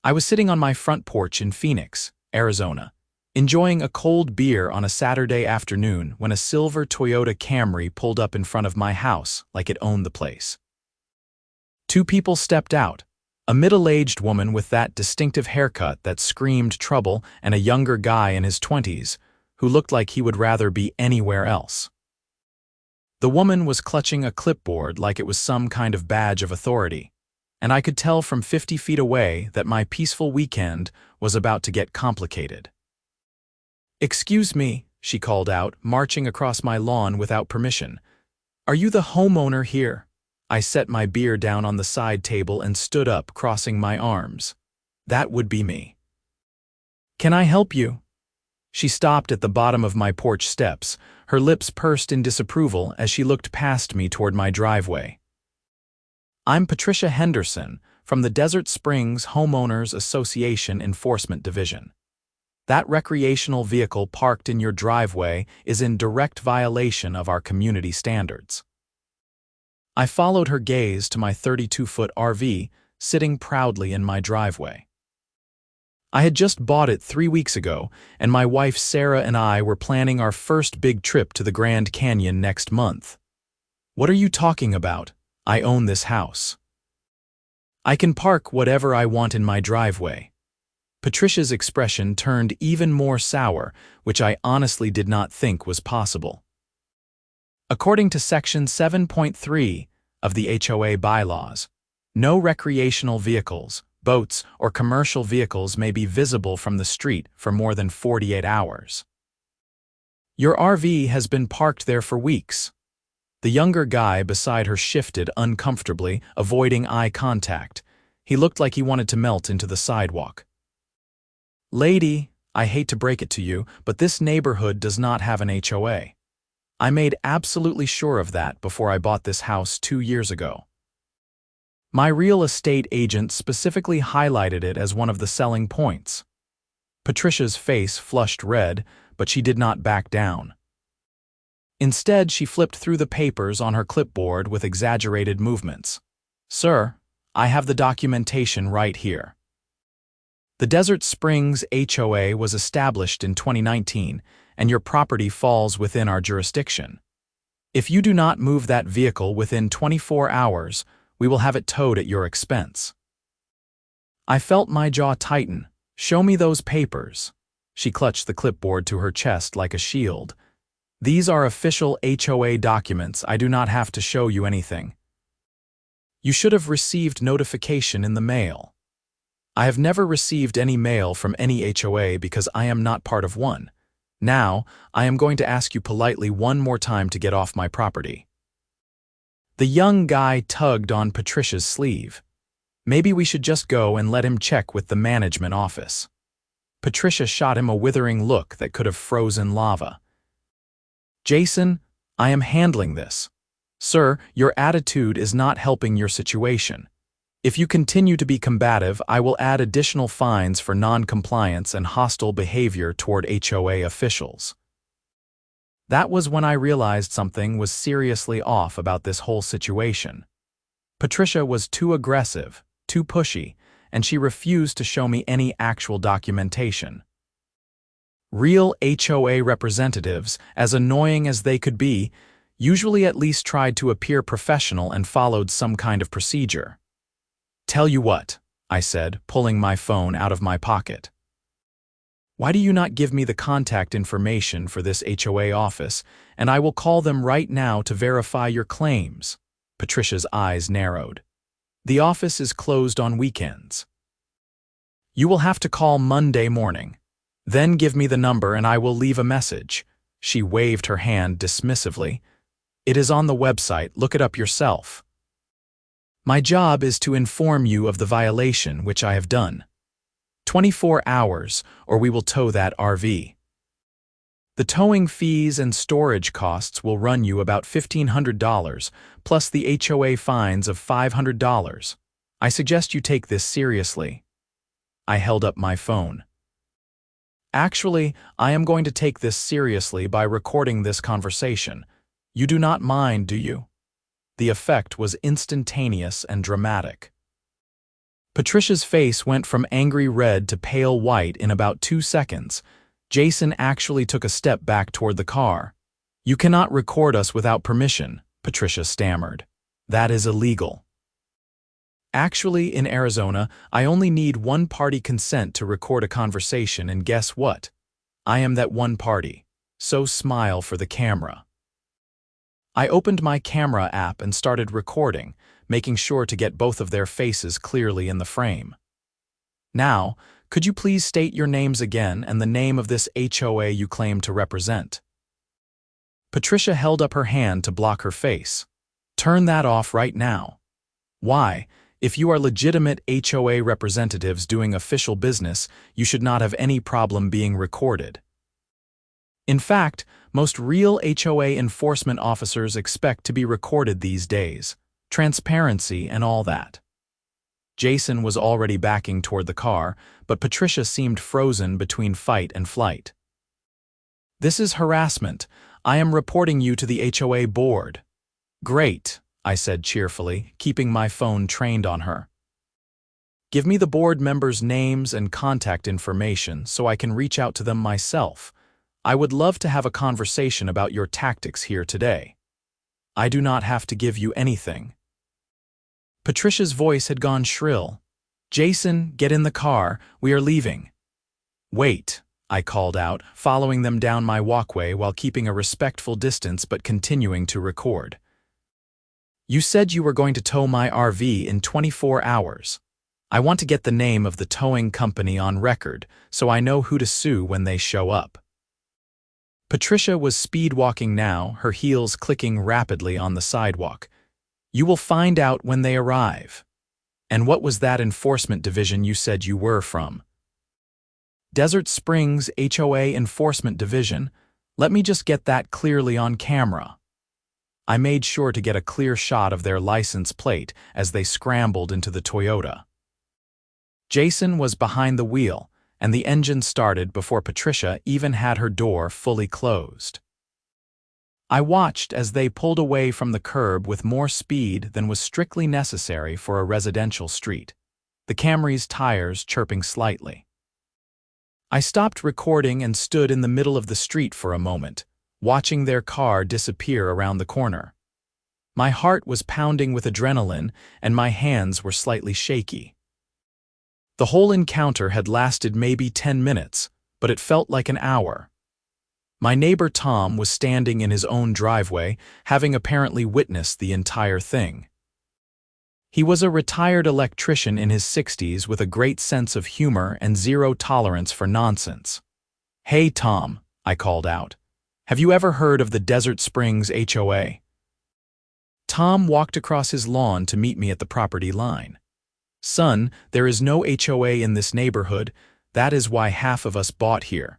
I was sitting on my front porch in Phoenix, Arizona, enjoying a cold beer on a Saturday afternoon when a silver Toyota Camry pulled up in front of my house like it owned the place. Two people stepped out, a middle-aged woman with that distinctive haircut that screamed trouble and a younger guy in his 20s who looked like he would rather be anywhere else. The woman was clutching a clipboard like it was some kind of badge of authority, and I could tell from 50 feet away that my peaceful weekend was about to get complicated. "Excuse me," she called out, marching across my lawn without permission. "Are you the homeowner here?" I set my beer down on the side table and stood up, crossing my arms. That would be me. "Can I help you?" She stopped at the bottom of my porch steps, her lips pursed in disapproval as she looked past me toward my driveway. "I'm Patricia Henderson from the Desert Springs Homeowners Association Enforcement Division. That recreational vehicle parked in your driveway is in direct violation of our community standards." I followed her gaze to my 32-foot RV sitting proudly in my driveway. I had just bought it 3 weeks ago, and my wife Sarah and I were planning our first big trip to the Grand Canyon next month. "What are you talking about? I own this house. I can park whatever I want in my driveway." Patricia's expression turned even more sour, which I honestly did not think was possible. According to Section 7.3 of the HOA bylaws, no recreational vehicles, boats, or commercial vehicles may be visible from the street for more than 48 hours. "Your RV has been parked there for weeks." The younger guy beside her shifted uncomfortably, avoiding eye contact. He looked like he wanted to melt into the sidewalk. "Lady, I hate to break it to you, but this neighborhood does not have an HOA. I made absolutely sure of that before I bought this house 2 years ago." My real estate agent specifically highlighted it as one of the selling points. Patricia's face flushed red, but she did not back down. Instead, she flipped through the papers on her clipboard with exaggerated movements. "Sir, I have the documentation right here. The Desert Springs HOA was established in 2019, and your property falls within our jurisdiction. If you do not move that vehicle within 24 hours, we will have it towed at your expense." I felt my jaw tighten. "Show me those papers." She clutched the clipboard to her chest like a shield. "These are official HOA documents. I do not have to show you anything. You should have received notification in the mail." "I have never received any mail from any HOA because I am not part of one. Now, I am going to ask you politely one more time to get off my property." The young guy tugged on Patricia's sleeve. "Maybe we should just go and let him check with the management office." Patricia shot him a withering look that could have frozen lava. "Jason, I am handling this. Sir, your attitude is not helping your situation. If you continue to be combative, I will add additional fines for non-compliance and hostile behavior toward HOA officials." That was when I realized something was seriously off about this whole situation. Patricia was too aggressive, too pushy, and she refused to show me any actual documentation. Real HOA representatives, as annoying as they could be, usually at least tried to appear professional and followed some kind of procedure. "Tell you what," I said, pulling my phone out of my pocket. "Why do you not give me the contact information for this HOA office, and I will call them right now to verify your claims?" Patricia's eyes narrowed. "The office is closed on weekends." "You will have to call Monday morning. Then give me the number and I will leave a message." She waved her hand dismissively. "It is on the website, look it up yourself. My job is to inform you of the violation, which I have done. 24 hours, or we will tow that RV. The towing fees and storage costs will run you about $1,500, plus the HOA fines of $500. I suggest you take this seriously." I held up my phone. "Actually, I am going to take this seriously by recording this conversation. You do not mind, do you?" The effect was instantaneous and dramatic. Patricia's face went from angry red to pale white in about 2 seconds. Jason actually took a step back toward the car. "You cannot record us without permission," Patricia stammered. "That is illegal." "Actually, in Arizona, I only need one party consent to record a conversation, and guess what? I am that one party. So smile for the camera." I opened my camera app and started recording, making sure to get both of their faces clearly in the frame. "Now, could you please state your names again and the name of this HOA you claim to represent?" Patricia held up her hand to block her face. "Turn that off right now." "Why? If you are legitimate HOA representatives doing official business, you should not have any problem being recorded." In fact, most real HOA enforcement officers expect to be recorded these days. Transparency and all that. Jason was already backing toward the car, but Patricia seemed frozen between fight and flight. "This is harassment. I am reporting you to the HOA board." "Great," I said cheerfully, keeping my phone trained on her. "Give me the board members' names and contact information so I can reach out to them myself. I would love to have a conversation about your tactics here today. I do not have to give you anything." Patricia's voice had gone shrill. "Jason, get in the car. We are leaving." "Wait," I called out, following them down my walkway while keeping a respectful distance but continuing to record. "You said you were going to tow my RV in 24 hours. I want to get the name of the towing company on record so I know who to sue when they show up." Patricia was speed-walking now, her heels clicking rapidly on the sidewalk. "You will find out when they arrive." "And what was that enforcement division you said you were from?" "Desert Springs HOA Enforcement Division. Let me just get that clearly on camera." I made sure to get a clear shot of their license plate as they scrambled into the Toyota. Jason was behind the wheel, and the engine started before Patricia even had her door fully closed. I watched as they pulled away from the curb with more speed than was strictly necessary for a residential street, the Camry's tires chirping slightly. I stopped recording and stood in the middle of the street for a moment, watching their car disappear around the corner. My heart was pounding with adrenaline, and my hands were slightly shaky. The whole encounter had lasted maybe 10 minutes, but it felt like an hour. My neighbor Tom was standing in his own driveway, having apparently witnessed the entire thing. He was a retired electrician in his 60s with a great sense of humor and zero tolerance for nonsense. "Hey Tom," I called out. "Have you ever heard of the Desert Springs HOA?" Tom walked across his lawn to meet me at the property line. "Son, there is no HOA in this neighborhood. That is why half of us bought here.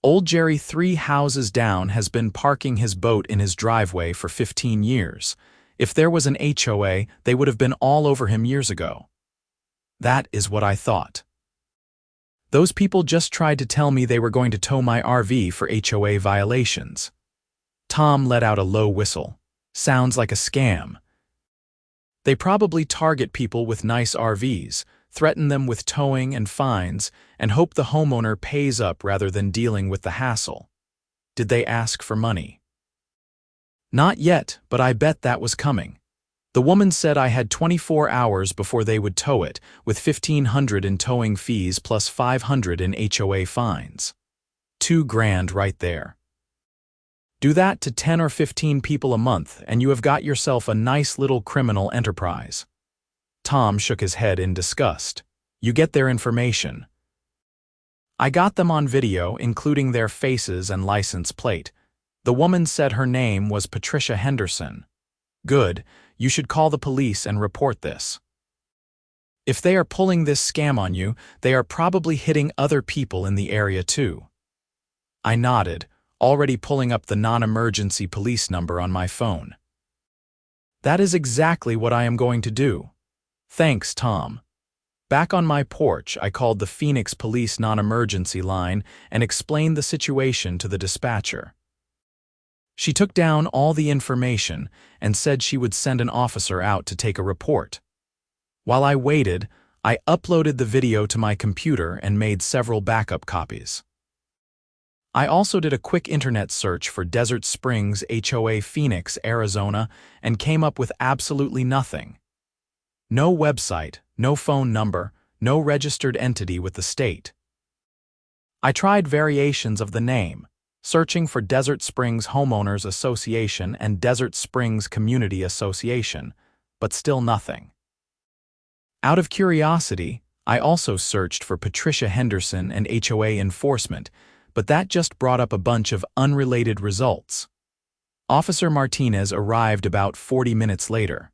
Old Jerry 3 houses down has been parking his boat in his driveway for 15 years. If there was an HOA, they would have been all over him years ago." That is what I thought. Those people just tried to tell me they were going to tow my RV for HOA violations. Tom let out a low whistle. "Sounds like a scam." They probably target people with nice RVs, threaten them with towing and fines, and hope the homeowner pays up rather than dealing with the hassle. Did they ask for money? Not yet, but I bet that was coming. The woman said I had 24 hours before they would tow it, with $1,500 in towing fees plus $500 in HOA fines. $2,000 right there. Do that to 10 or 15 people a month, and you have got yourself a nice little criminal enterprise. Tom shook his head in disgust. You get their information. I got them on video, including their faces and license plate. The woman said her name was Patricia Henderson. Good, you should call the police and report this. If they are pulling this scam on you, they are probably hitting other people in the area too. I nodded, already pulling up the non-emergency police number on my phone. That is exactly what I am going to do. Thanks, Tom. Back on my porch, I called the Phoenix Police non-emergency line and explained the situation to the dispatcher. She took down all the information and said she would send an officer out to take a report. While I waited, I uploaded the video to my computer and made several backup copies. I also did a quick internet search for Desert Springs HOA Phoenix, Arizona, and came up with absolutely nothing. No website, no phone number, no registered entity with the state. I tried variations of the name, searching for Desert Springs Homeowners Association and Desert Springs Community Association, but still nothing. Out of curiosity, I also searched for Patricia Henderson and HOA enforcement, but that just brought up a bunch of unrelated results. Officer Martinez arrived about 40 minutes later.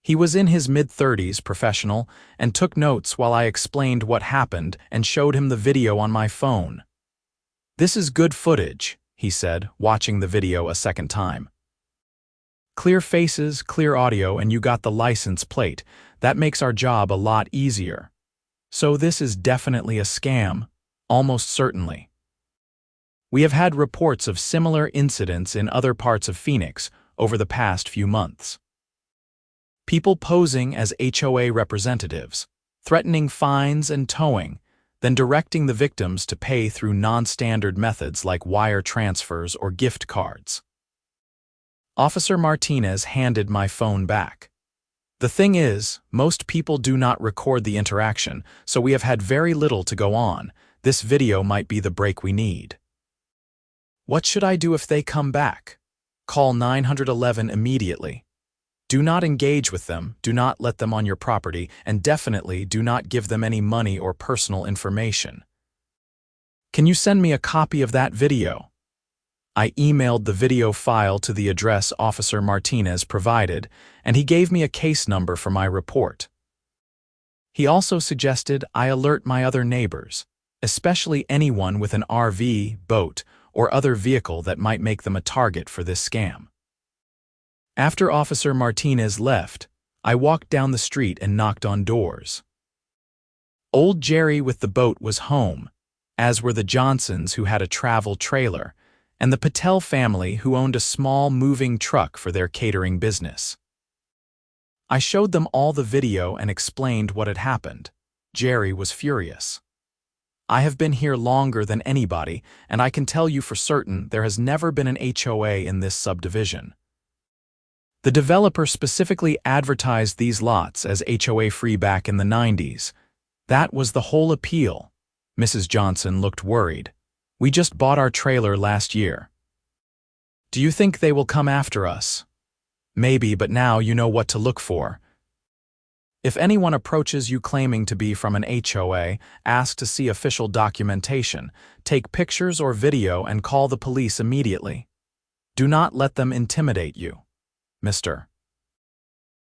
He was in his mid-30s, professional, and took notes while I explained what happened and showed him the video on my phone. "This is good footage," he said, watching the video a second time. "Clear faces, clear audio, and you got the license plate. That makes our job a lot easier. So this is definitely a scam, almost certainly. We have had reports of similar incidents in other parts of Phoenix over the past few months. People posing as HOA representatives, threatening fines and towing, then directing the victims to pay through non-standard methods like wire transfers or gift cards." Officer Martinez handed my phone back. "The thing is, most people do not record the interaction, so we have had very little to go on. This video might be the break we need." "What should I do if they come back?" "Call 911 immediately. Do not engage with them, do not let them on your property, and definitely do not give them any money or personal information." "Can you send me a copy of that video?" I emailed the video file to the address Officer Martinez provided, and he gave me a case number for my report. He also suggested I alert my other neighbors, especially anyone with an RV, boat, or other vehicle that might make them a target for this scam. After Officer Martinez left, I walked down the street and knocked on doors. Old Jerry with the boat was home, as were the Johnsons who had a travel trailer, and the Patel family who owned a small moving truck for their catering business. I showed them all the video and explained what had happened. Jerry was furious. "I have been here longer than anybody, and I can tell you for certain there has never been an HOA in this subdivision. The developer specifically advertised these lots as HOA-free back in the 90s. That was the whole appeal." Mrs. Johnson looked worried. "We just bought our trailer last year." "Do you think they will come after us?" "Maybe, but now you know what to look for. If anyone approaches you claiming to be from an HOA, ask to see official documentation, take pictures or video, and call the police immediately. Do not let them intimidate you. Mr.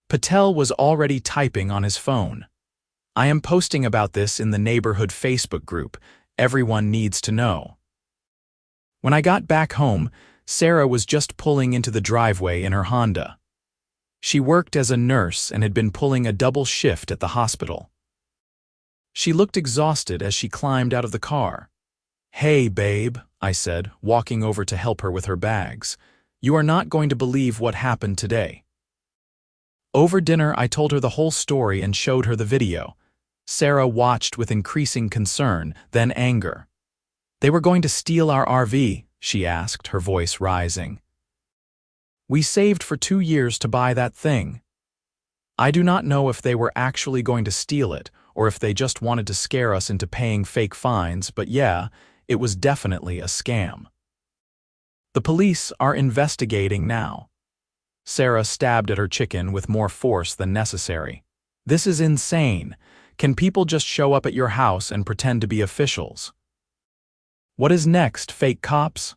Patel was already typing on his phone. "I am posting about this in the neighborhood Facebook group. Everyone needs to know." When I got back home, Sarah was just pulling into the driveway in her Honda. She worked as a nurse and had been pulling a double shift at the hospital. She looked exhausted as she climbed out of the car. "Hey, babe," I said, walking over to help her with her bags. "You are not going to believe what happened today." Over dinner, I told her the whole story and showed her the video. Sarah watched with increasing concern, then anger. "They were going to steal our RV?" she asked, her voice rising. "We saved for 2 years to buy that thing. I do not know if they were actually going to steal it or if they just wanted to scare us into paying fake fines, but yeah, it was definitely a scam. The police are investigating now." Sarah stabbed at her chicken with more force than necessary. "This is insane. Can people just show up at your house and pretend to be officials?" "What is next, fake cops?"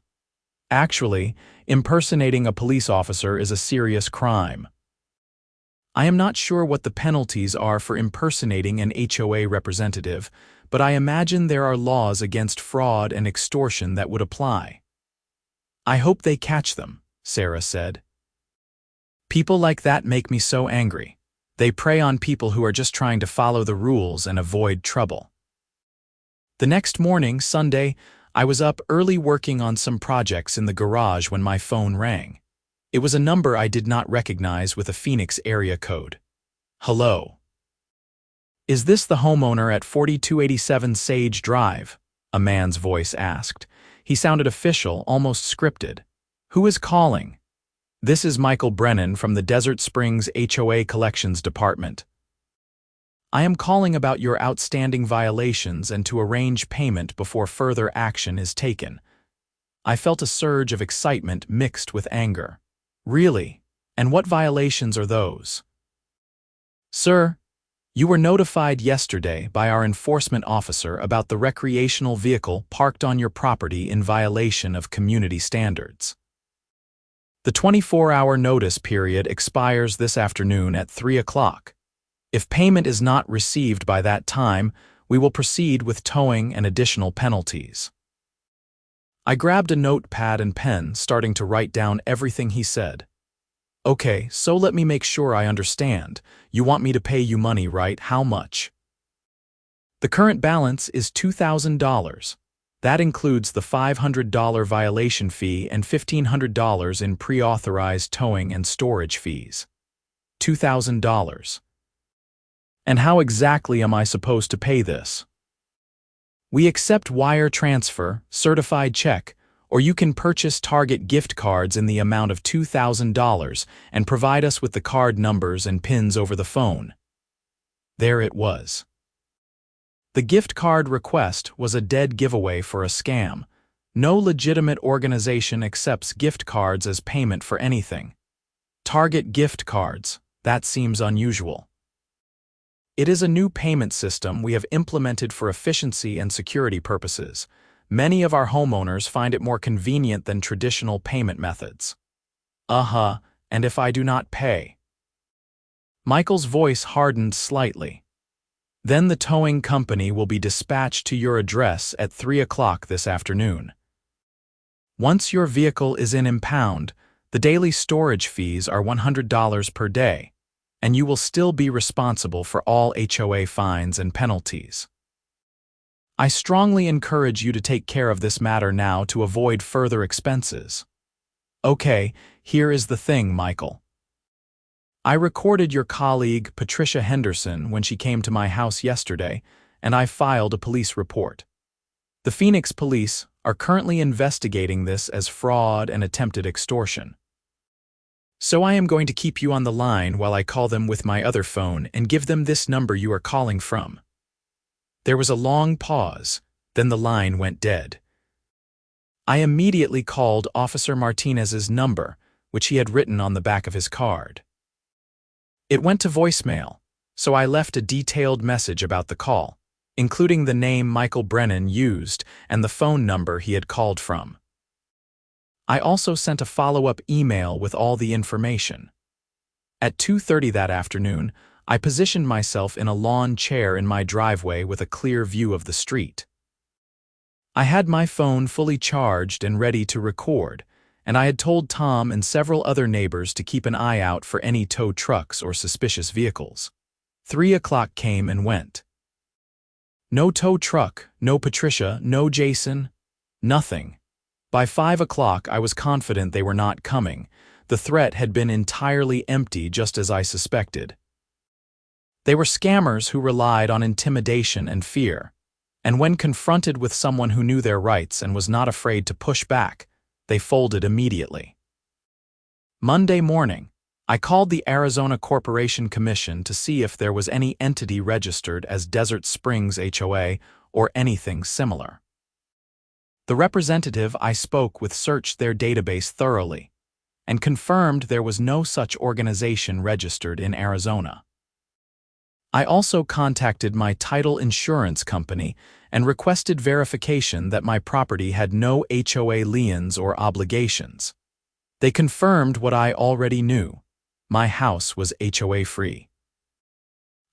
"Actually, impersonating a police officer is a serious crime. I am not sure what the penalties are for impersonating an HOA representative, but I imagine there are laws against fraud and extortion that would apply." "I hope they catch them," Sarah said. "People like that make me so angry. They prey on people who are just trying to follow the rules and avoid trouble." The next morning, Sunday, I was up early working on some projects in the garage when my phone rang. It was a number I did not recognize with a Phoenix area code. "Hello," "Is this the homeowner at 4287 Sage Drive?" a man's voice asked. He sounded official, almost scripted. "Who is calling?" "This is Michael Brennan from the Desert Springs HOA Collections Department. I am calling about your outstanding violations and to arrange payment before further action is taken." I felt a surge of excitement mixed with anger. "Really? And what violations are those?" "Sir, you were notified yesterday by our enforcement officer about the recreational vehicle parked on your property in violation of community standards. The 24-hour notice period expires this afternoon at 3 o'clock. If payment is not received by that time, we will proceed with towing and additional penalties." I grabbed a notepad and pen, starting to write down everything he said. "Okay, so let me make sure I understand. You want me to pay you money, right? How much?" "The current balance is $2,000. That includes the $500 violation fee and $1,500 in pre-authorized towing and storage fees." $2,000. "And how exactly am I supposed to pay this?" "We accept wire transfer, certified check, or you can purchase Target gift cards in the amount of $2,000 and provide us with the card numbers and PINs over the phone." There it was. The gift card request was a dead giveaway for a scam. No legitimate organization accepts gift cards as payment for anything. Target gift cards, that seems unusual. It is a new payment system we have implemented for efficiency and security purposes. Many of our homeowners find it more convenient than traditional payment methods. And if I do not pay?" Michael's voice hardened slightly. "Then the towing company will be dispatched to your address at 3 o'clock this afternoon. Once your vehicle is in impound, the daily storage fees are $100 per day, and you will still be responsible for all HOA fines and penalties. I strongly encourage you to take care of this matter now to avoid further expenses." "Okay, here is the thing, Michael. I recorded your colleague, Patricia Henderson, when she came to my house yesterday, and I filed a police report. The Phoenix police are currently investigating this as fraud and attempted extortion. So I am going to keep you on the line while I call them with my other phone and give them this number you are calling from." There was a long pause, then the line went dead. I immediately called Officer Martinez's number, which he had written on the back of his card. It went to voicemail, so I left a detailed message about the call, including the name Michael Brennan used and the phone number he had called from. I also sent a follow-up email with all the information. At 2:30 that afternoon, I positioned myself in a lawn chair in my driveway with a clear view of the street. I had my phone fully charged and ready to record, and I had told Tom and several other neighbors to keep an eye out for any tow trucks or suspicious vehicles. 3 o'clock came and went. No tow truck, no Patricia, no Jason, nothing. By 5 o'clock, I was confident they were not coming. The threat had been entirely empty, just as I suspected. They were scammers who relied on intimidation and fear, and when confronted with someone who knew their rights and was not afraid to push back, they folded immediately. Monday morning, I called the Arizona Corporation Commission to see if there was any entity registered as Desert Springs HOA or anything similar. The representative I spoke with searched their database thoroughly and confirmed there was no such organization registered in Arizona. I also contacted my title insurance company and requested verification that my property had no HOA liens or obligations. They confirmed what I already knew. My house was HOA-free.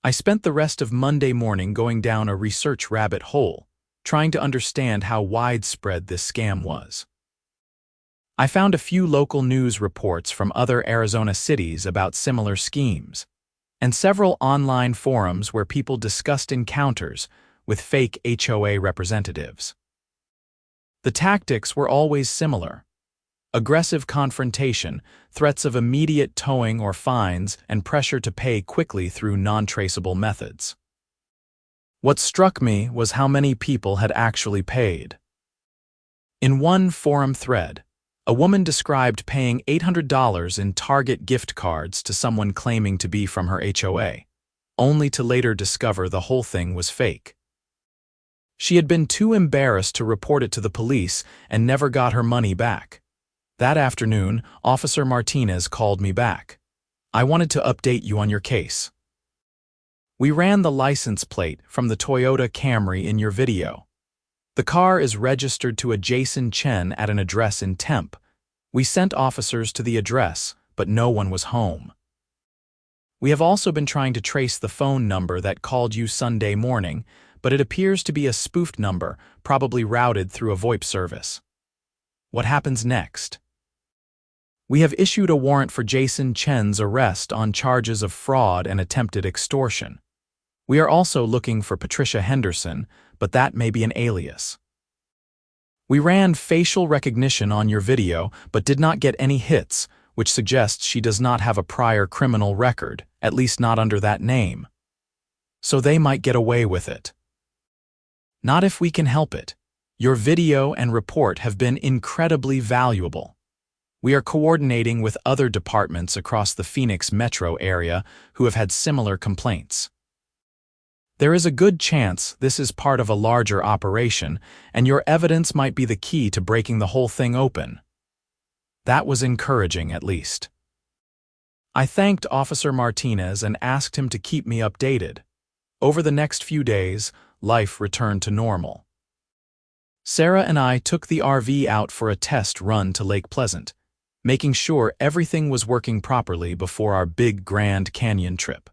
I spent the rest of Monday morning going down a research rabbit hole, trying to understand how widespread this scam was. I found a few local news reports from other Arizona cities about similar schemes, and several online forums where people discussed encounters with fake HOA representatives. The tactics were always similar: aggressive confrontation, threats of immediate towing or fines, and pressure to pay quickly through non-traceable methods. What struck me was how many people had actually paid. In one forum thread, a woman described paying $800 in Target gift cards to someone claiming to be from her HOA, only to later discover the whole thing was fake. She had been too embarrassed to report it to the police and never got her money back. That afternoon, Officer Martinez called me back. "I wanted to update you on your case. We ran the license plate from the Toyota Camry in your video. The car is registered to a Jason Chen at an address in Temp. We sent officers to the address, but no one was home. We have also been trying to trace the phone number that called you Sunday morning, but it appears to be a spoofed number, probably routed through a VoIP service. What happens next? We have issued a warrant for Jason Chen's arrest on charges of fraud and attempted extortion. We are also looking for Patricia Henderson, but that may be an alias. We ran facial recognition on your video, but did not get any hits, which suggests she does not have a prior criminal record, at least not under that name. So they might get away with it. Not if we can help it. Your video and report have been incredibly valuable. We are coordinating with other departments across the Phoenix metro area who have had similar complaints. There is a good chance this is part of a larger operation, and your evidence might be the key to breaking the whole thing open." That was encouraging, at least. I thanked Officer Martinez and asked him to keep me updated. Over the next few days, life returned to normal. Sarah and I took the RV out for a test run to Lake Pleasant, making sure everything was working properly before our big Grand Canyon trip.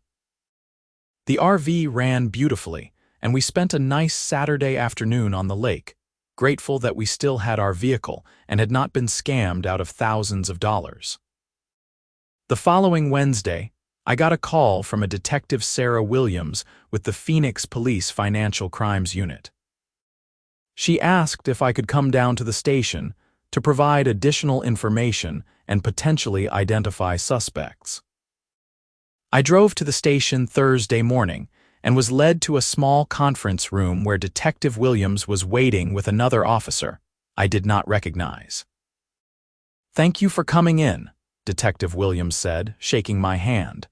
The RV ran beautifully, and we spent a nice Saturday afternoon on the lake, grateful that we still had our vehicle and had not been scammed out of thousands of dollars. The following Wednesday, I got a call from a Detective Sarah Williams with the Phoenix Police Financial Crimes Unit. She asked if I could come down to the station to provide additional information and potentially identify suspects. I drove to the station Thursday morning and was led to a small conference room where Detective Williams was waiting with another officer I did not recognize. "Thank you for coming in," Detective Williams said, shaking my hand.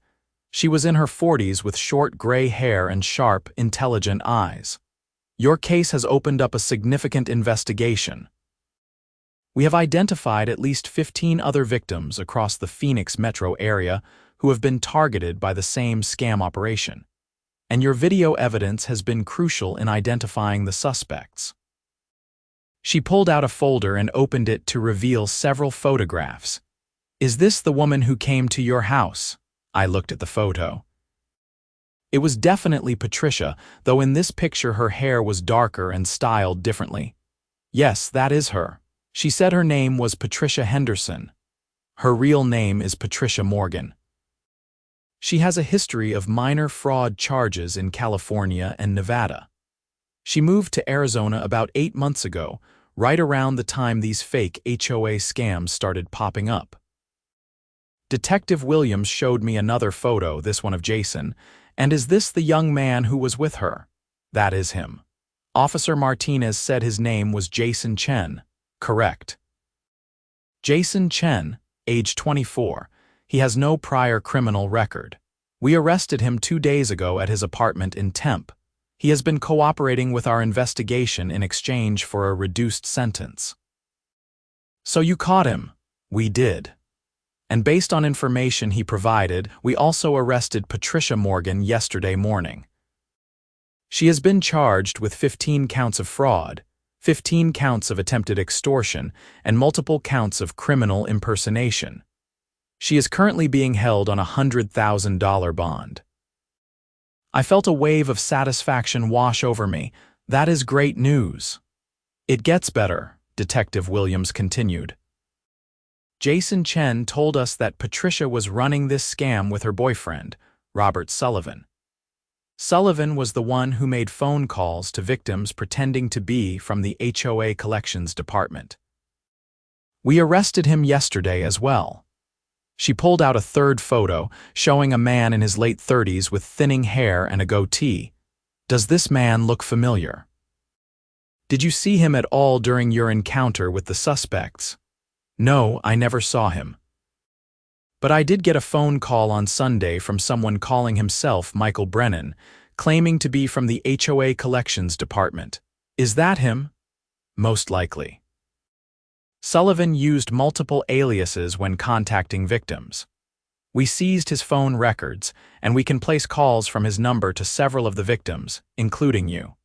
She was in her 40s with short gray hair and sharp, intelligent eyes. "Your case has opened up a significant investigation. We have identified at least 15 other victims across the Phoenix metro area who have been targeted by the same scam operation, and your video evidence has been crucial in identifying the suspects." She pulled out a folder and opened it to reveal several photographs. "Is this the woman who came to your house?" I looked at the photo. It was definitely Patricia, though in this picture her hair was darker and styled differently. "Yes, that is her. She said her name was Patricia Henderson. Her real name is Patricia Morgan. She has a history of minor fraud charges in California and Nevada. She moved to Arizona about 8 months ago, right around the time these fake HOA scams started popping up." Detective Williams showed me another photo, this one of Jason. "And is this the young man who was with her?" "That is him. Officer Martinez said his name was Jason Chen." "Correct." "Jason Chen, age 24. He has no prior criminal record. We arrested him 2 days ago at his apartment in Temp. He has been cooperating with our investigation in exchange for a reduced sentence." "So you caught him?" "We did. And based on information he provided, we also arrested Patricia Morgan yesterday morning. She has been charged with 15 counts of fraud, 15 counts of attempted extortion, and multiple counts of criminal impersonation. She is currently being held on a $100,000 bond." I felt a wave of satisfaction wash over me. That is great news. "It gets better," Detective Williams continued. "Jason Chen told us that Patricia was running this scam with her boyfriend, Robert Sullivan. Sullivan was the one who made phone calls to victims pretending to be from the HOA collections department. We arrested him yesterday as well." She pulled out a third photo showing a man in his late 30s with thinning hair and a goatee. Does this man look familiar? Did you see him at all during your encounter with the suspects? No, I never saw him. But I did get a phone call on Sunday from someone calling himself Michael Brennan, claiming to be from the HOA collections department. Is that him? Most likely. Sullivan used multiple aliases when contacting victims. We seized his phone records, and we can place calls from his number to several of the victims, including you.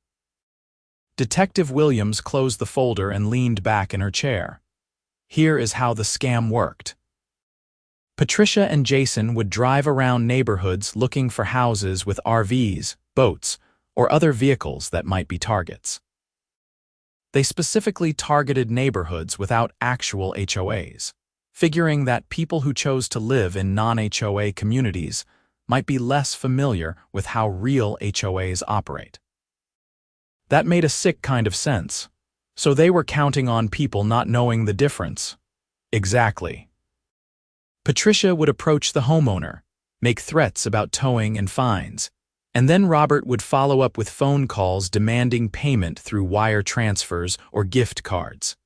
Detective Williams closed the folder and leaned back in her chair. Here is how the scam worked. Patricia and Jason would drive around neighborhoods looking for houses with RVs, boats, or other vehicles that might be targets. They specifically targeted neighborhoods without actual HOAs, figuring that people who chose to live in non-HOA communities might be less familiar with how real HOAs operate. That made a sick kind of sense. So they were counting on people not knowing the difference. Exactly. Patricia would approach the homeowner, make threats about towing and fines, and then Robert would follow up with phone calls demanding payment through wire transfers or gift cards.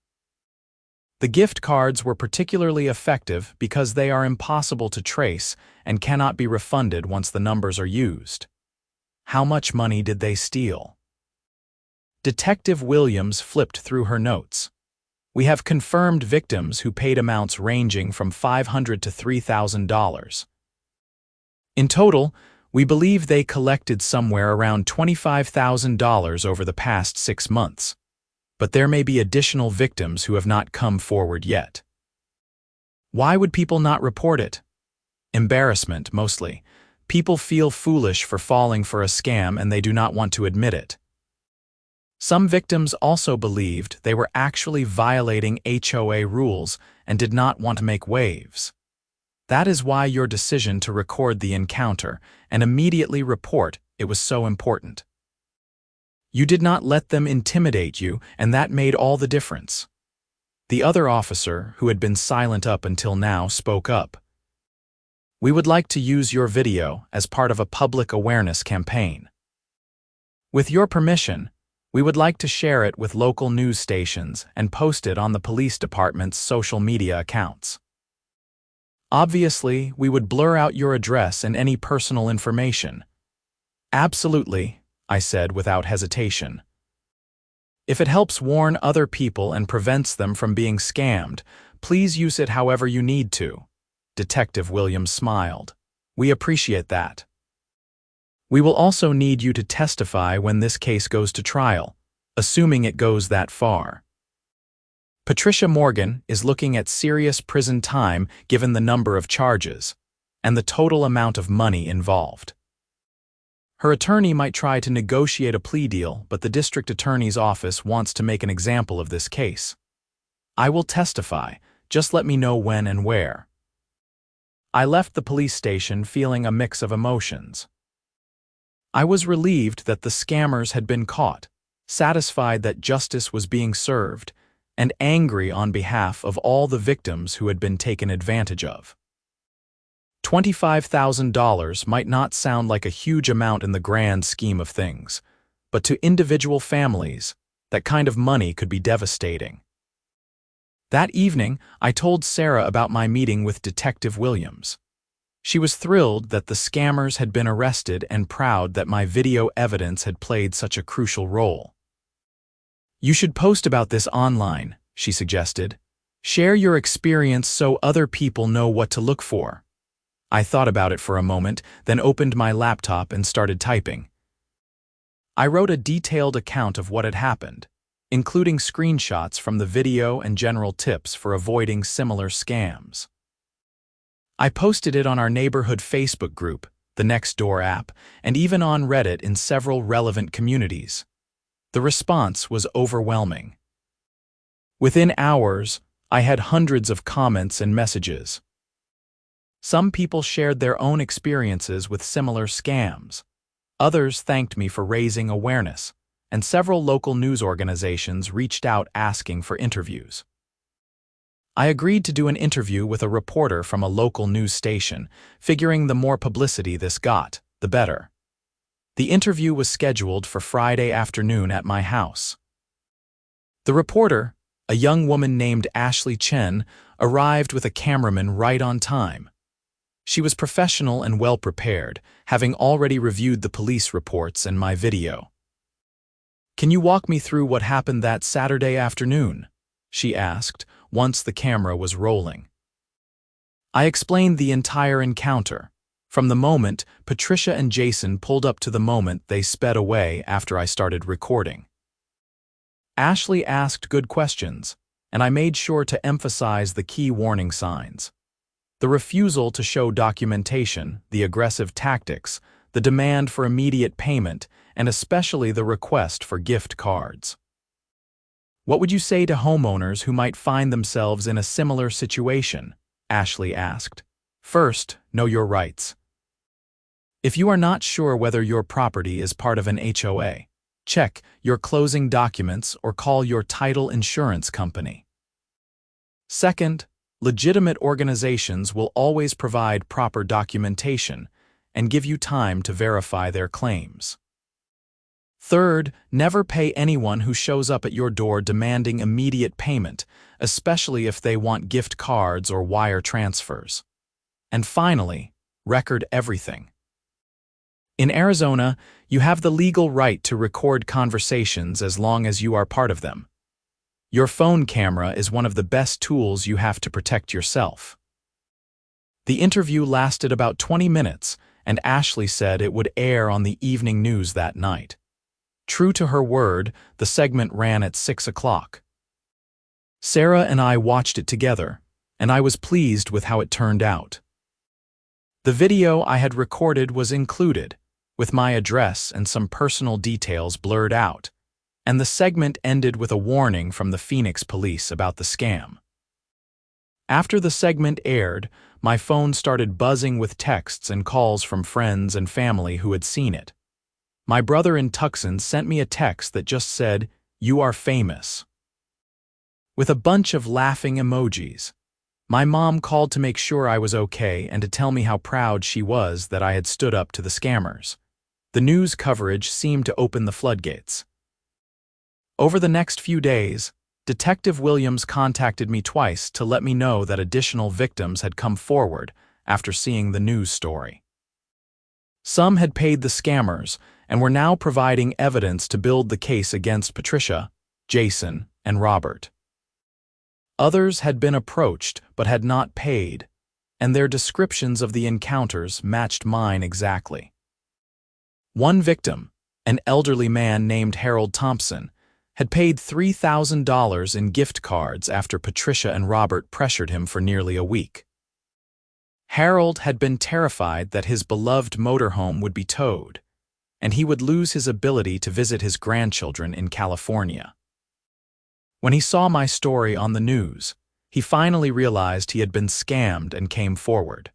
The gift cards were particularly effective because they are impossible to trace and cannot be refunded once the numbers are used. How much money did they steal? Detective Williams flipped through her notes. We have confirmed victims who paid amounts ranging from $500 to $3,000. In total, we believe they collected somewhere around $25,000 over the past 6 months. But there may be additional victims who have not come forward yet. Why would people not report it? Embarrassment, mostly. People feel foolish for falling for a scam and they do not want to admit it. Some victims also believed they were actually violating HOA rules and did not want to make waves. That is why your decision to record the encounter and immediately report it was so important. You did not let them intimidate you, and that made all the difference. The other officer, who had been silent up until now, spoke up. We would like to use your video as part of a public awareness campaign. With your permission, we would like to share it with local news stations and post it on the police department's social media accounts. Obviously, we would blur out your address and any personal information. Absolutely, I said without hesitation. If it helps warn other people and prevents them from being scammed, please use it however you need to. Detective Williams smiled. We appreciate that. We will also need you to testify when this case goes to trial, assuming it goes that far. Patricia Morgan is looking at serious prison time given the number of charges and the total amount of money involved. Her attorney might try to negotiate a plea deal, but the district attorney's office wants to make an example of this case. I will testify, just let me know when and where. I left the police station feeling a mix of emotions. I was relieved that the scammers had been caught, satisfied that justice was being served, and angry on behalf of all the victims who had been taken advantage of. $25,000 might not sound like a huge amount in the grand scheme of things, but to individual families, that kind of money could be devastating. That evening, I told Sarah about my meeting with Detective Williams. She was thrilled that the scammers had been arrested and proud that my video evidence had played such a crucial role. You should post about this online, she suggested. Share your experience so other people know what to look for. I thought about it for a moment, then opened my laptop and started typing. I wrote a detailed account of what had happened, including screenshots from the video and general tips for avoiding similar scams. I posted it on our neighborhood Facebook group, the Nextdoor app, and even on Reddit in several relevant communities. The response was overwhelming. Within hours, I had hundreds of comments and messages. Some people shared their own experiences with similar scams. Others thanked me for raising awareness, and several local news organizations reached out asking for interviews. I agreed to do an interview with a reporter from a local news station, figuring the more publicity this got, the better. The interview was scheduled for Friday afternoon at my house. The reporter, a young woman named Ashley Chen, arrived with a cameraman right on time. She was professional and well-prepared, having already reviewed the police reports and my video. "Can you walk me through what happened that Saturday afternoon?" she asked, once the camera was rolling. I explained the entire encounter, from the moment Patricia and Jason pulled up to the moment they sped away after I started recording. Ashley asked good questions, and I made sure to emphasize the key warning signs. The refusal to show documentation, the aggressive tactics, the demand for immediate payment, and especially the request for gift cards. "What would you say to homeowners who might find themselves in a similar situation?" Ashley asked. "First, know your rights. If you are not sure whether your property is part of an HOA, check your closing documents or call your title insurance company. Second, legitimate organizations will always provide proper documentation and give you time to verify their claims. Third, never pay anyone who shows up at your door demanding immediate payment, especially if they want gift cards or wire transfers. And finally, record everything. In Arizona, you have the legal right to record conversations as long as you are part of them. Your phone camera is one of the best tools you have to protect yourself." The interview lasted about 20 minutes, and Ashley said it would air on the evening news that night. True to her word, the segment ran at 6 o'clock. Sarah and I watched it together, and I was pleased with how it turned out. The video I had recorded was included, with my address and some personal details blurred out, and the segment ended with a warning from the Phoenix police about the scam. After the segment aired, my phone started buzzing with texts and calls from friends and family who had seen it. My brother in Tucson sent me a text that just said, "You are famous," with a bunch of laughing emojis. My mom called to make sure I was okay and to tell me how proud she was that I had stood up to the scammers. The news coverage seemed to open the floodgates. Over the next few days, Detective Williams contacted me twice to let me know that additional victims had come forward after seeing the news story. Some had paid the scammers and were now providing evidence to build the case against Patricia, Jason, and Robert. Others had been approached but had not paid, and their descriptions of the encounters matched mine exactly. One victim, an elderly man named Harold Thompson, had paid $3,000 in gift cards after Patricia and Robert pressured him for nearly a week. Harold had been terrified that his beloved motorhome would be towed, and he would lose his ability to visit his grandchildren in California. When he saw my story on the news, he finally realized he had been scammed and came forward.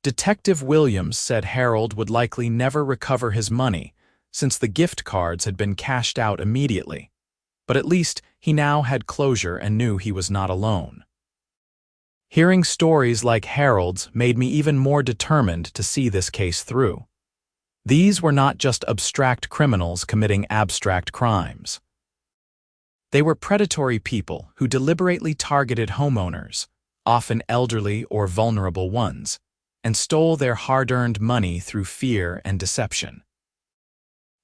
Detective Williams said Harold would likely never recover his money since the gift cards had been cashed out immediately, but at least he now had closure and knew he was not alone. Hearing stories like Harold's made me even more determined to see this case through. These were not just abstract criminals committing abstract crimes. They were predatory people who deliberately targeted homeowners, often elderly or vulnerable ones, and stole their hard-earned money through fear and deception.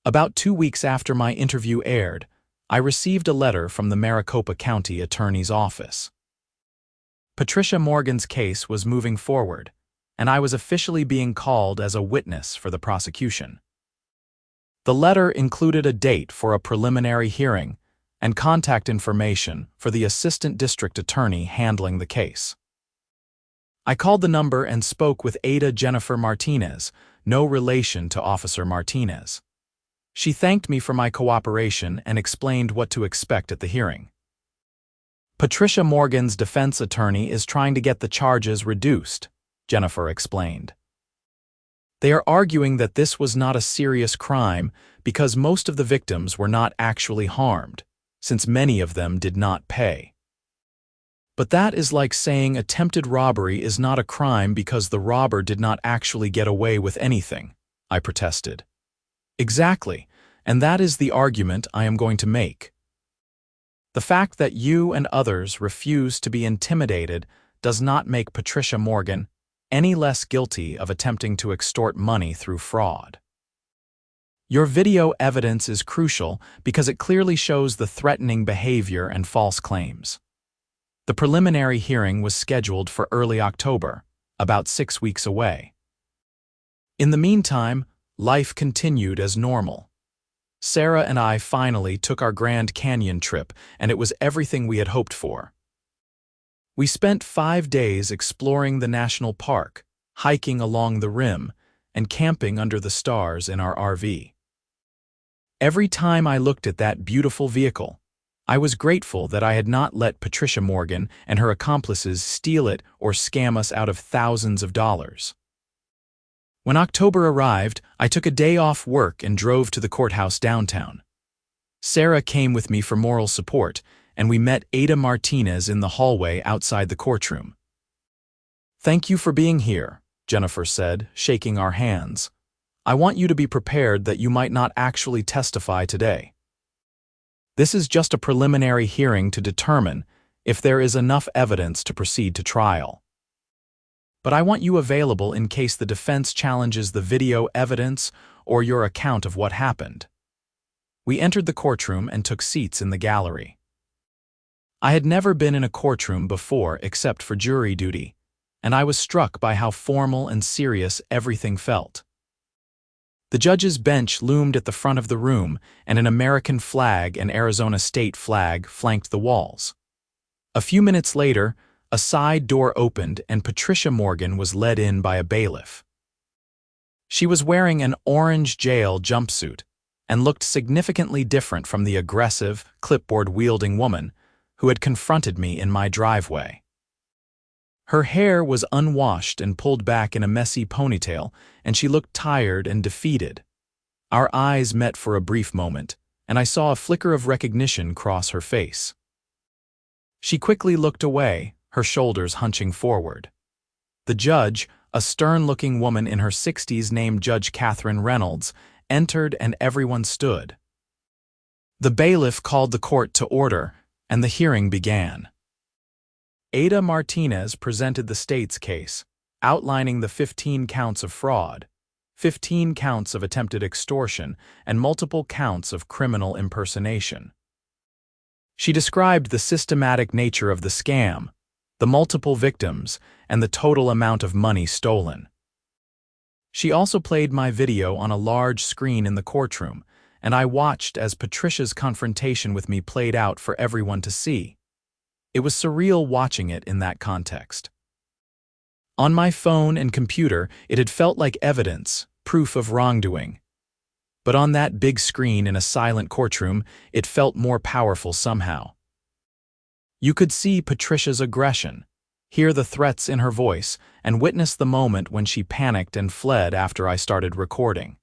About 2 weeks after my interview aired, I received a letter from the Maricopa County Attorney's Office. Patricia Morgan's case was moving forward, and I was officially being called as a witness for the prosecution. The letter included a date for a preliminary hearing and contact information for the assistant district attorney handling the case. I called the number and spoke with Ada Jennifer Martinez, no relation to Officer Martinez. She thanked me for my cooperation and explained what to expect at the hearing. Patricia Morgan's defense attorney is trying to get the charges reduced, Jennifer explained. They are arguing that this was not a serious crime because most of the victims were not actually harmed, since many of them did not pay. But that is like saying attempted robbery is not a crime because the robber did not actually get away with anything, I protested. Exactly, and that is the argument I am going to make. The fact that you and others refuse to be intimidated does not make Patricia Morgan any less guilty of attempting to extort money through fraud. Your video evidence is crucial because it clearly shows the threatening behavior and false claims. The preliminary hearing was scheduled for early October, about 6 weeks away. In the meantime, life continued as normal. Sarah and I finally took our Grand Canyon trip, and it was everything we had hoped for. We spent 5 days exploring the national park, hiking along the rim, and camping under the stars in our RV. Every time I looked at that beautiful vehicle, I was grateful that I had not let Patricia Morgan and her accomplices steal it or scam us out of thousands of dollars. When October arrived, I took a day off work and drove to the courthouse downtown. Sarah came with me for moral support, and we met Ada Martinez in the hallway outside the courtroom. "Thank you for being here," Jennifer said, shaking our hands. "I want you to be prepared that you might not actually testify today. This is just a preliminary hearing to determine if there is enough evidence to proceed to trial. But I want you available in case the defense challenges the video evidence or your account of what happened." We entered the courtroom and took seats in the gallery. I had never been in a courtroom before except for jury duty, and I was struck by how formal and serious everything felt. The judge's bench loomed at the front of the room, and an American flag and Arizona state flag flanked the walls. A few minutes later, a side door opened and Patricia Morgan was led in by a bailiff. She was wearing an orange jail jumpsuit and looked significantly different from the aggressive, clipboard-wielding woman who had confronted me in my driveway. Her hair was unwashed and pulled back in a messy ponytail, and she looked tired and defeated. Our eyes met for a brief moment, and I saw a flicker of recognition cross her face. She quickly looked away, her shoulders hunching forward. The judge, a stern-looking woman in her 60s named Judge Catherine Reynolds, entered and everyone stood. The bailiff called the court to order, and the hearing began. Ada Martinez presented the state's case, outlining the 15 counts of fraud, 15 counts of attempted extortion, and multiple counts of criminal impersonation. She described the systematic nature of the scam, the multiple victims, and the total amount of money stolen. She also played my video on a large screen in the courtroom, and I watched as Patricia's confrontation with me played out for everyone to see. It was surreal watching it in that context. On my phone and computer, it had felt like evidence, proof of wrongdoing. But on that big screen in a silent courtroom, it felt more powerful somehow. You could see Patricia's aggression, hear the threats in her voice, and witness the moment when she panicked and fled after I started recording.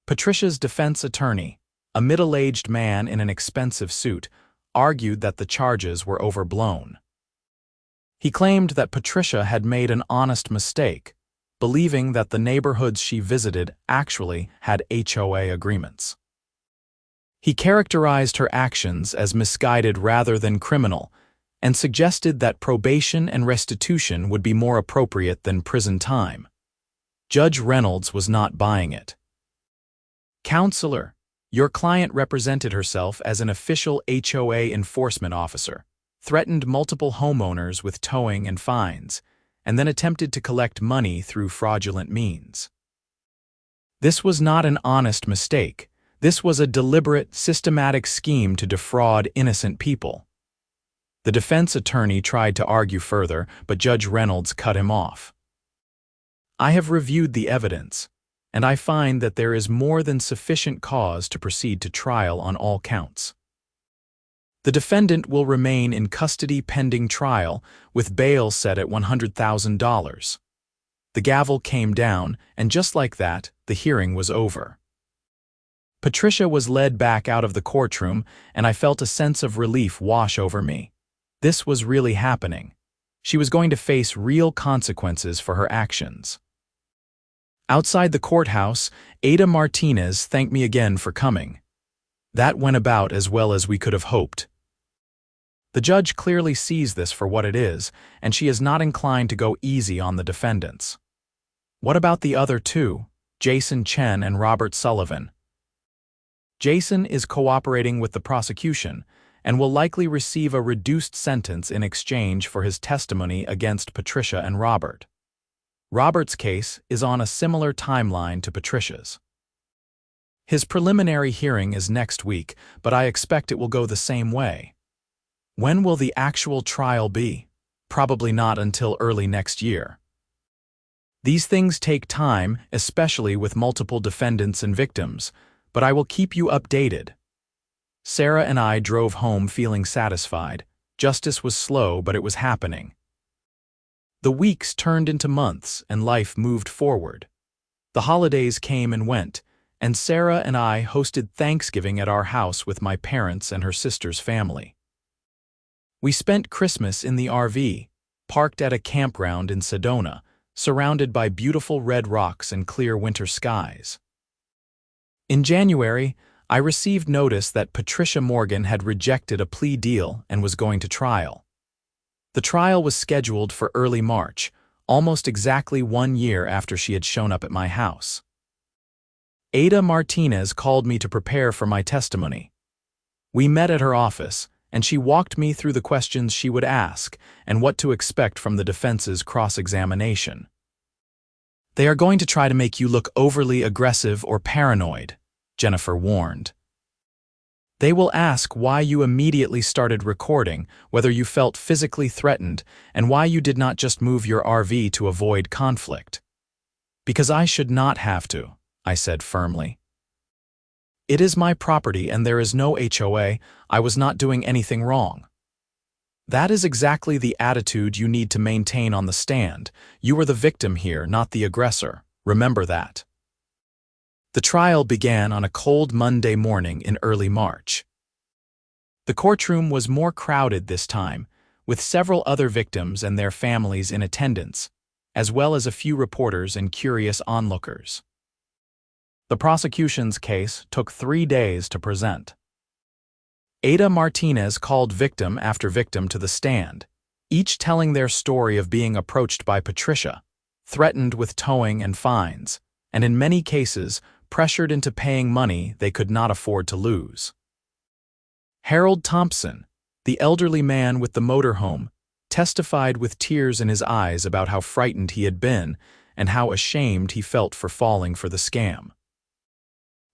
Patricia's defense attorney, a middle-aged man in an expensive suit, argued that the charges were overblown. He claimed that Patricia had made an honest mistake, believing that the neighborhoods she visited actually had HOA agreements. He characterized her actions as misguided rather than criminal, and suggested that probation and restitution would be more appropriate than prison time. Judge Reynolds was not buying it. "Counselor, your client represented herself as an official HOA enforcement officer, threatened multiple homeowners with towing and fines, and then attempted to collect money through fraudulent means. This was not an honest mistake. This was a deliberate, systematic scheme to defraud innocent people." The defense attorney tried to argue further, but Judge Reynolds cut him off. "I have reviewed the evidence, and I find that there is more than sufficient cause to proceed to trial on all counts. The defendant will remain in custody pending trial, with bail set at $100,000. The gavel came down, and just like that, the hearing was over. Patricia was led back out of the courtroom, and I felt a sense of relief wash over me. This was really happening. She was going to face real consequences for her actions. Outside the courthouse, Ada Martinez thanked me again for coming. That went about as well as we could have hoped. The judge clearly sees this for what it is, and she is not inclined to go easy on the defendants. What about the other two, Jason Chen and Robert Sullivan? Jason is cooperating with the prosecution and will likely receive a reduced sentence in exchange for his testimony against Patricia and Robert. Robert's case is on a similar timeline to Patricia's. His preliminary hearing is next week, but I expect it will go the same way. When will the actual trial be? Probably not until early next year. These things take time, especially with multiple defendants and victims, but I will keep you updated. Sarah and I drove home feeling satisfied. Justice was slow, but it was happening. The weeks turned into months, and life moved forward. The holidays came and went, and Sarah and I hosted Thanksgiving at our house with my parents and her sister's family. We spent Christmas in the RV, parked at a campground in Sedona, surrounded by beautiful red rocks and clear winter skies. In January, I received notice that Patricia Morgan had rejected a plea deal and was going to trial. The trial was scheduled for early March, almost exactly 1 year after she had shown up at my house. Ada Martinez called me to prepare for my testimony. We met at her office, and she walked me through the questions she would ask and what to expect from the defense's cross-examination. "They are going to try to make you look overly aggressive or paranoid," Jennifer warned. "They will ask why you immediately started recording, whether you felt physically threatened, and why you did not just move your RV to avoid conflict." "Because I should not have to," I said firmly. "It is my property and there is no HOA. I was not doing anything wrong." That is exactly the attitude you need to maintain on the stand. You are the victim here, not the aggressor. Remember that. The trial began on a cold Monday morning in early March. The courtroom was more crowded this time, with several other victims and their families in attendance, as well as a few reporters and curious onlookers. The prosecution's case took 3 days to present. Ada Martinez called victim after victim to the stand, each telling their story of being approached by Patricia, threatened with towing and fines, and in many cases, pressured into paying money they could not afford to lose. Harold Thompson, the elderly man with the motorhome, testified with tears in his eyes about how frightened he had been and how ashamed he felt for falling for the scam.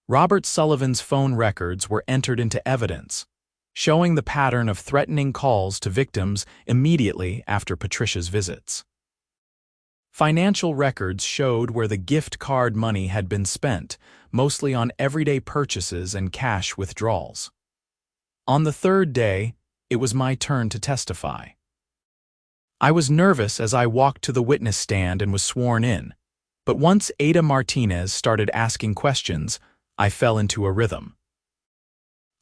Robert Sullivan's phone records were entered into evidence, showing the pattern of threatening calls to victims immediately after Patricia's visits. Financial records showed where the gift card money had been spent, mostly on everyday purchases and cash withdrawals. On the third day, it was my turn to testify. I was nervous as I walked to the witness stand and was sworn in, but once Ada Martinez started asking questions, I fell into a rhythm.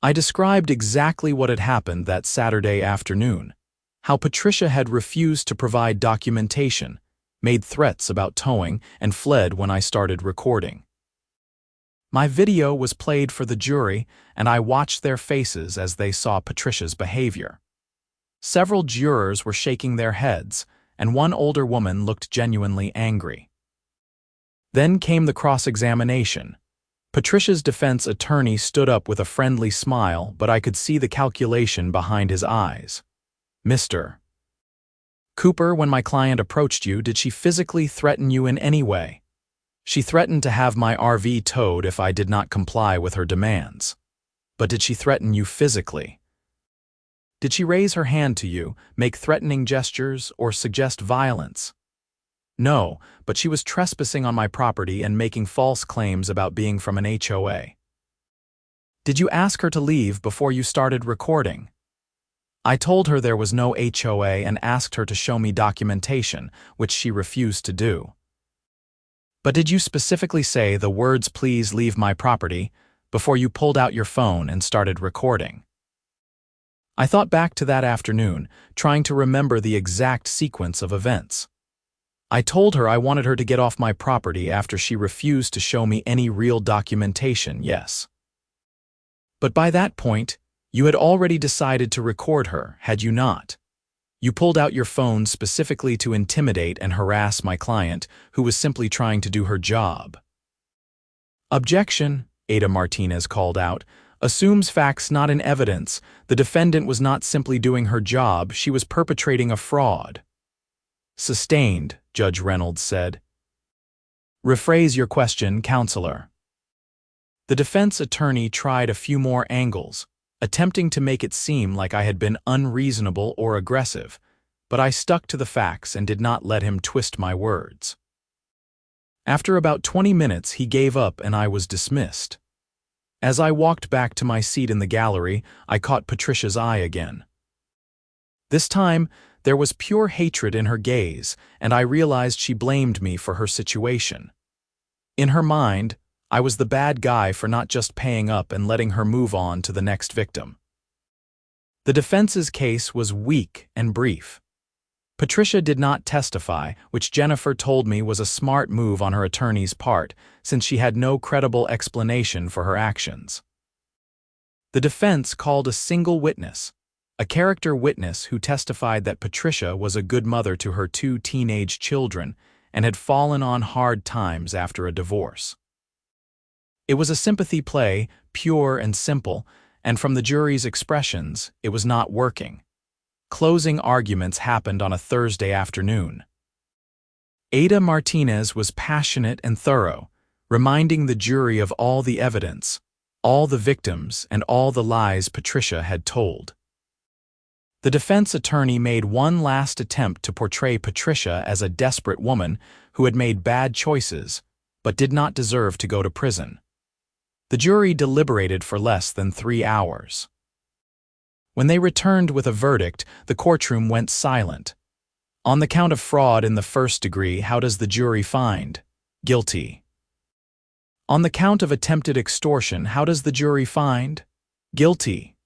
I described exactly what had happened that Saturday afternoon, how Patricia had refused to provide documentation, made threats about towing, and fled when I started recording. My video was played for the jury, and I watched their faces as they saw Patricia's behavior. Several jurors were shaking their heads, and one older woman looked genuinely angry. Then came the cross-examination. Patricia's defense attorney stood up with a friendly smile, but I could see the calculation behind his eyes. "Mr. Cooper, when my client approached you, did she physically threaten you in any way?" "She threatened to have my RV towed if I did not comply with her demands." "But did she threaten you physically?" "Did she raise her hand to you, make threatening gestures, or suggest violence?" "No, but she was trespassing on my property and making false claims about being from an HOA." "Did you ask her to leave before you started recording?" "I told her there was no HOA and asked her to show me documentation, which she refused to do." "But did you specifically say the words 'please leave my property' before you pulled out your phone and started recording?" I thought back to that afternoon, trying to remember the exact sequence of events. I told her I wanted her to get off my property after she refused to show me any real documentation, yes. But by that point, you had already decided to record her, had you not? You pulled out your phone specifically to intimidate and harass my client, who was simply trying to do her job. Objection, Ada Martinez called out, assumes facts not in evidence. The defendant was not simply doing her job, she was perpetrating a fraud. Sustained, Judge Reynolds said. Rephrase your question, counselor. The defense attorney tried a few more angles, attempting to make it seem like I had been unreasonable or aggressive, but I stuck to the facts and did not let him twist my words. After about 20 minutes, he gave up and I was dismissed. As I walked back to my seat in the gallery, I caught Patricia's eye again. This time, there was pure hatred in her gaze, and I realized she blamed me for her situation. In her mind, I was the bad guy for not just paying up and letting her move on to the next victim. The defense's case was weak and brief. Patricia did not testify, which Jennifer told me was a smart move on her attorney's part, since she had no credible explanation for her actions. The defense called a single witness, a character witness who testified that Patricia was a good mother to her 2 teenage children and had fallen on hard times after a divorce. It was a sympathy play, pure and simple, and from the jury's expressions, it was not working. Closing arguments happened on a Thursday afternoon. Ada Martinez was passionate and thorough, reminding the jury of all the evidence, all the victims, and all the lies Patricia had told. The defense attorney made one last attempt to portray Patricia as a desperate woman who had made bad choices, but did not deserve to go to prison. The jury deliberated for less than 3 hours. When they returned with a verdict, the courtroom went silent. On the count of fraud in the first degree, how does the jury find? Guilty. On the count of attempted extortion, how does the jury find? Guilty.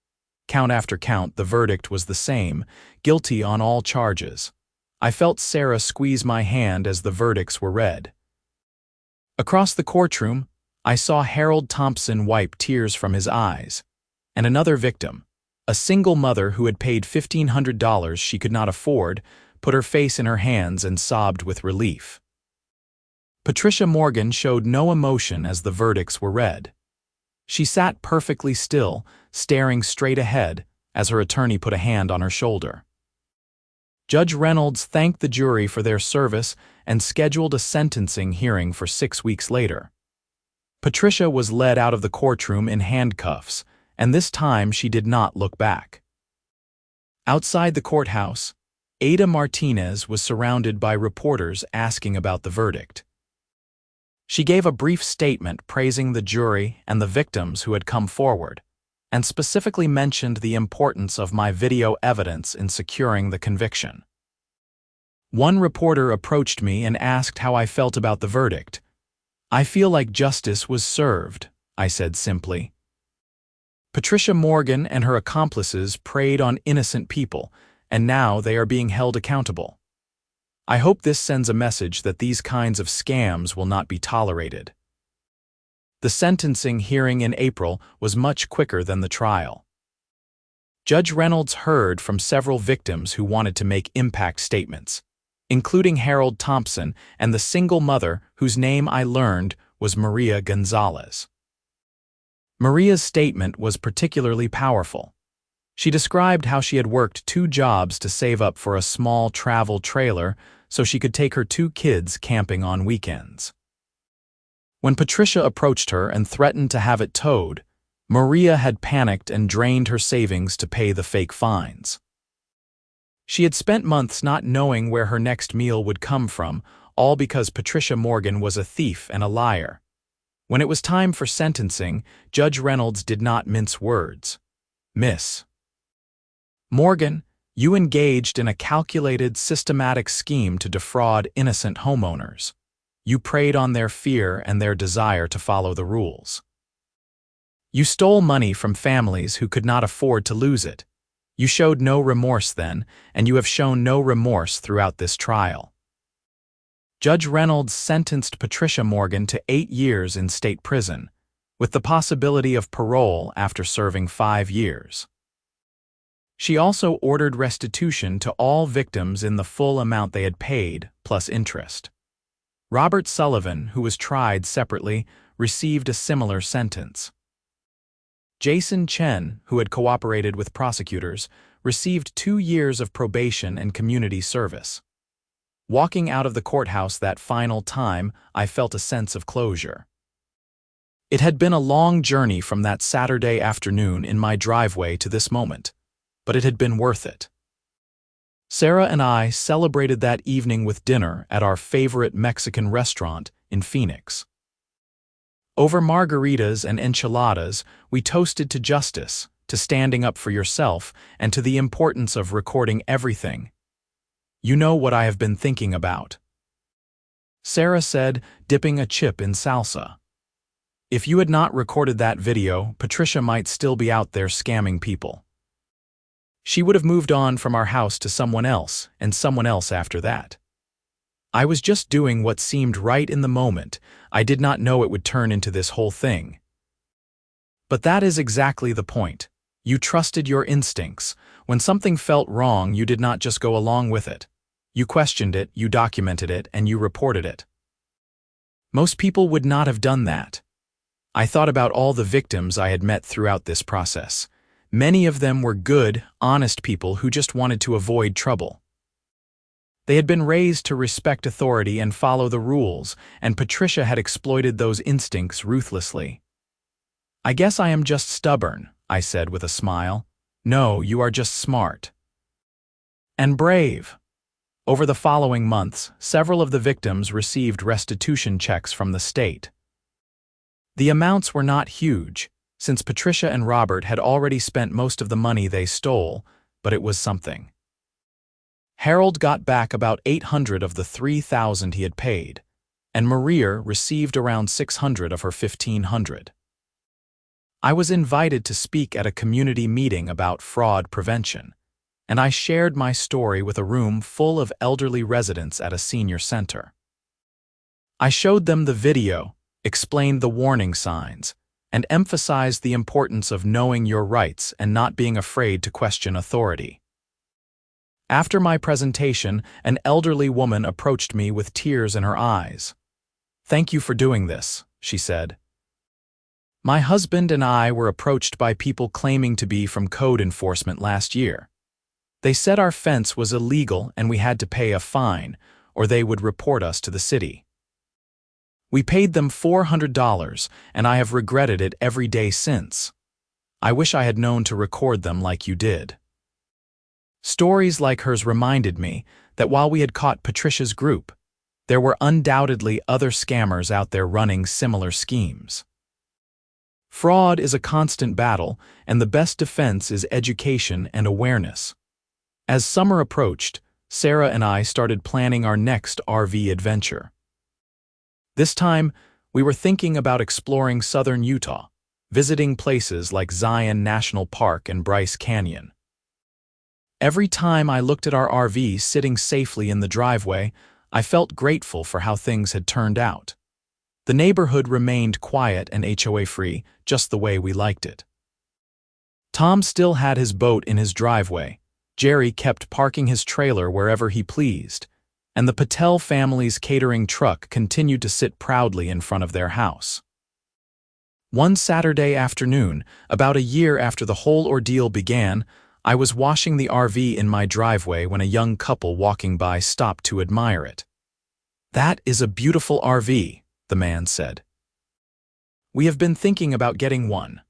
Count after count, the verdict was the same, guilty on all charges. I felt Sarah squeeze my hand as the verdicts were read. Across the courtroom, I saw Harold Thompson wipe tears from his eyes, and another victim, a single mother who had paid $1,500 she could not afford, put her face in her hands and sobbed with relief. Patricia Morgan showed no emotion as the verdicts were read. She sat perfectly still, staring straight ahead, as her attorney put a hand on her shoulder. Judge Reynolds thanked the jury for their service and scheduled a sentencing hearing for 6 weeks later. Patricia was led out of the courtroom in handcuffs, and this time she did not look back. Outside the courthouse, Ada Martinez was surrounded by reporters asking about the verdict. She gave a brief statement praising the jury and the victims who had come forward, and specifically mentioned the importance of my video evidence in securing the conviction. One reporter approached me and asked how I felt about the verdict. I feel like justice was served, I said simply. Patricia Morgan and her accomplices preyed on innocent people, and now they are being held accountable. I hope this sends a message that these kinds of scams will not be tolerated. The sentencing hearing in April was much quicker than the trial. Judge Reynolds heard from several victims who wanted to make impact statements, including Harold Thompson and the single mother whose name I learned was Maria Gonzalez. Maria's statement was particularly powerful. She described how she had worked 2 jobs to save up for a small travel trailer so she could take her 2 kids camping on weekends. When Patricia approached her and threatened to have it towed, Maria had panicked and drained her savings to pay the fake fines. She had spent months not knowing where her next meal would come from, all because Patricia Morgan was a thief and a liar. When it was time for sentencing, Judge Reynolds did not mince words. Miss Morgan, you engaged in a calculated, systematic scheme to defraud innocent homeowners. You preyed on their fear and their desire to follow the rules. You stole money from families who could not afford to lose it. You showed no remorse then, and you have shown no remorse throughout this trial. Judge Reynolds sentenced Patricia Morgan to 8 years in state prison, with the possibility of parole after serving 5 years. She also ordered restitution to all victims in the full amount they had paid, plus interest. Robert Sullivan, who was tried separately, received a similar sentence. Jason Chen, who had cooperated with prosecutors, received 2 years of probation and community service. Walking out of the courthouse that final time, I felt a sense of closure. It had been a long journey from that Saturday afternoon in my driveway to this moment, but it had been worth it. Sarah and I celebrated that evening with dinner at our favorite Mexican restaurant in Phoenix. Over margaritas and enchiladas, we toasted to justice, to standing up for yourself, and to the importance of recording everything. "You know what I have been thinking about," Sarah said, dipping a chip in salsa. "If you had not recorded that video, Patricia might still be out there scamming people. She would have moved on from our house to someone else, and someone else after that. I was just doing what seemed right in the moment. I did not know it would turn into this whole thing." But that is exactly the point. You trusted your instincts. When something felt wrong, you did not just go along with it. You questioned it, you documented it, and you reported it. Most people would not have done that. I thought about all the victims I had met throughout this process. Many of them were good, honest people who just wanted to avoid trouble. They had been raised to respect authority and follow the rules, and Patricia had exploited those instincts ruthlessly. "I guess I am just stubborn," I said with a smile. "No, you are just smart. And brave." Over the following months, several of the victims received restitution checks from the state. The amounts were not huge, since Patricia and Robert had already spent most of the money they stole, but it was something. Harold got back about $800 of the $3,000 he had paid, and Maria received around $600 of her $1,500. I was invited to speak at a community meeting about fraud prevention, and I shared my story with a room full of elderly residents at a senior center. I showed them the video, explained the warning signs, and emphasized the importance of knowing your rights and not being afraid to question authority. After my presentation, an elderly woman approached me with tears in her eyes. "Thank you for doing this," she said. "My husband and I were approached by people claiming to be from code enforcement last year. They said our fence was illegal and we had to pay a fine, or they would report us to the city. We paid them $400, and I have regretted it every day since. I wish I had known to record them like you did." Stories like hers reminded me that while we had caught Patricia's group, there were undoubtedly other scammers out there running similar schemes. Fraud is a constant battle, and the best defense is education and awareness. As summer approached, Sarah and I started planning our next RV adventure. This time, we were thinking about exploring southern Utah, visiting places like Zion National Park and Bryce Canyon. Every time I looked at our RV sitting safely in the driveway, I felt grateful for how things had turned out. The neighborhood remained quiet and HOA-free, just the way we liked it. Tom still had his boat in his driveway. Jerry kept parking his trailer wherever he pleased, and the Patel family's catering truck continued to sit proudly in front of their house. One Saturday afternoon, about a year after the whole ordeal began, I was washing the RV in my driveway when a young couple walking by stopped to admire it. "That is a beautiful RV," the man said. "We have been thinking about getting one."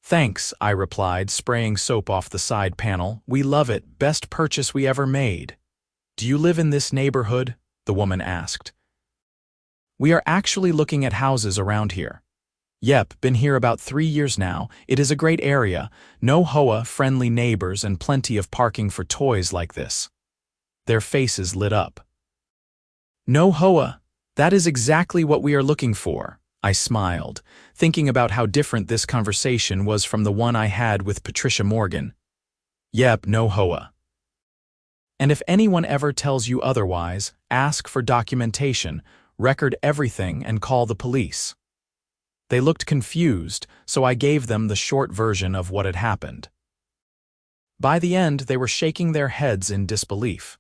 "Thanks," I replied, spraying soap off the side panel. "We love it. Best purchase we ever made." "Do you live in this neighborhood?" the woman asked. "We are actually looking at houses around here." "Yep, been here about 3 years now. It is a great area. No HOA, friendly neighbors, and plenty of parking for toys like this." Their faces lit up. "No HOA. That is exactly what we are looking for." I smiled, thinking about how different this conversation was from the one I had with Patricia Morgan. "Yep, no HOA." And if anyone ever tells you otherwise, ask for documentation, record everything, and call the police. They looked confused, so I gave them the short version of what had happened. By the end, they were shaking their heads in disbelief.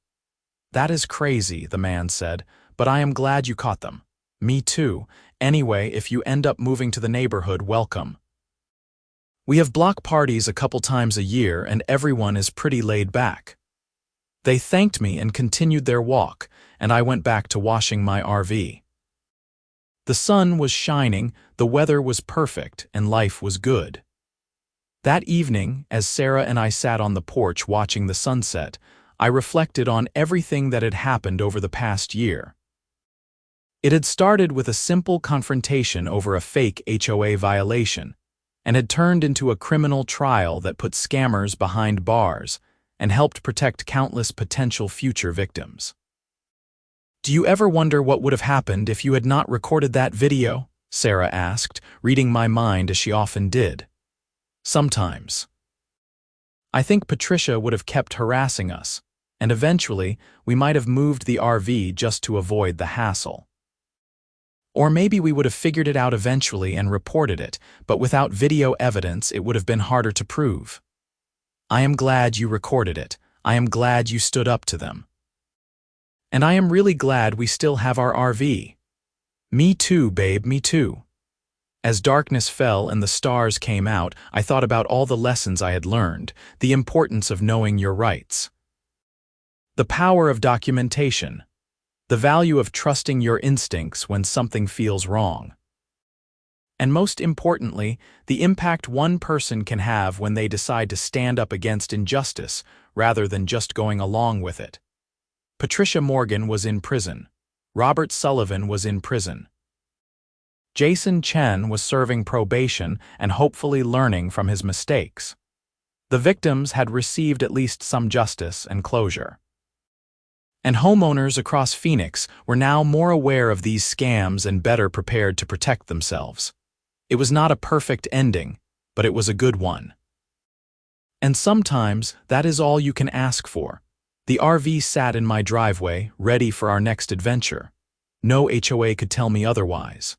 "That is crazy," the man said, "but I am glad you caught them." "Me too. Anyway, if you end up moving to the neighborhood, welcome. We have block parties a couple times a year and everyone is pretty laid back." They thanked me and continued their walk, and I went back to washing my RV. The sun was shining, the weather was perfect, and life was good. That evening, as Sarah and I sat on the porch watching the sunset, I reflected on everything that had happened over the past year. It had started with a simple confrontation over a fake HOA violation, and had turned into a criminal trial that put scammers behind bars and helped protect countless potential future victims. "Do you ever wonder what would have happened if you had not recorded that video?" Sarah asked, reading my mind as she often did. "Sometimes. I think Patricia would have kept harassing us, and eventually we might have moved the RV just to avoid the hassle. Or maybe we would have figured it out eventually and reported it, but without video evidence it would have been harder to prove. I am glad you recorded it. I am glad you stood up to them. And I am really glad we still have our RV. Me too, babe, me too." As darkness fell and the stars came out, I thought about all the lessons I had learned, the importance of knowing your rights, the power of documentation, the value of trusting your instincts when something feels wrong, and most importantly, the impact one person can have when they decide to stand up against injustice rather than just going along with it. Patricia Morgan was in prison. Robert Sullivan was in prison. Jason Chen was serving probation and hopefully learning from his mistakes. The victims had received at least some justice and closure. And homeowners across Phoenix were now more aware of these scams and better prepared to protect themselves. It was not a perfect ending, but it was a good one. And sometimes that is all you can ask for. The RV sat in my driveway, ready for our next adventure. No HOA could tell me otherwise.